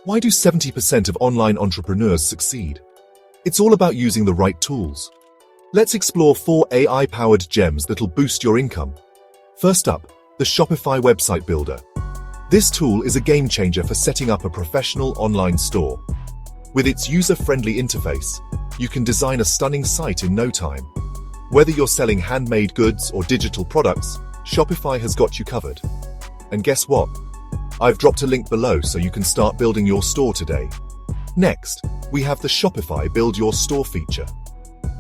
Why do 70% of online entrepreneurs succeed? It's all about using the right tools. Let's explore 4 AI-powered gems that'll boost your income. First up, the Shopify Website Builder. This tool is a game changer for setting up a professional online store. With its user-friendly interface, you can design a stunning site in no time. Whether you're selling handmade goods or digital products, Shopify has got you covered. And guess what? I've dropped a link below so you can start building your store today. Next, we have the Shopify Build Your Store feature.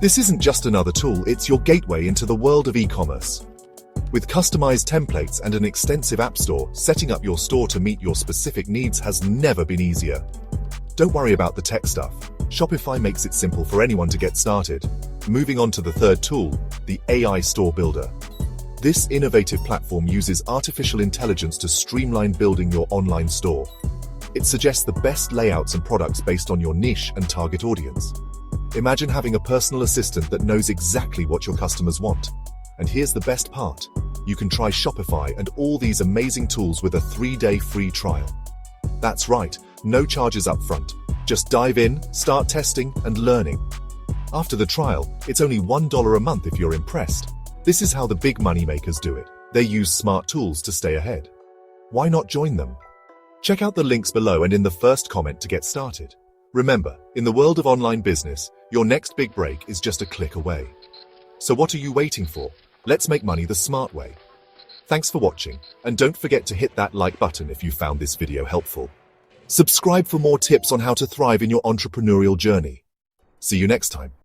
This isn't just another tool, it's your gateway into the world of e-commerce. With customized templates and an extensive app store, setting up your store to meet your specific needs has never been easier. Don't worry about the tech stuff. Shopify makes it simple for anyone to get started. Moving on to the third tool, the AI Store Builder. This innovative platform uses artificial intelligence to streamline building your online store. It suggests the best layouts and products based on your niche and target audience. Imagine having a personal assistant that knows exactly what your customers want. And here's the best part. You can try Shopify and all these amazing tools with a 3-day free trial. That's right, no charges up front. Just dive in, start testing and learning. After the trial, it's only $1 a month if you're impressed. This is how the big money makers do it. They use smart tools to stay ahead. Why not join them? Check out the links below and in the first comment to get started. Remember, in the world of online business, your next big break is just a click away. So what are you waiting for? Let's make money the smart way. Thanks for watching, and don't forget to hit that like button if you found this video helpful. Subscribe for more tips on how to thrive in your entrepreneurial journey. See you next time.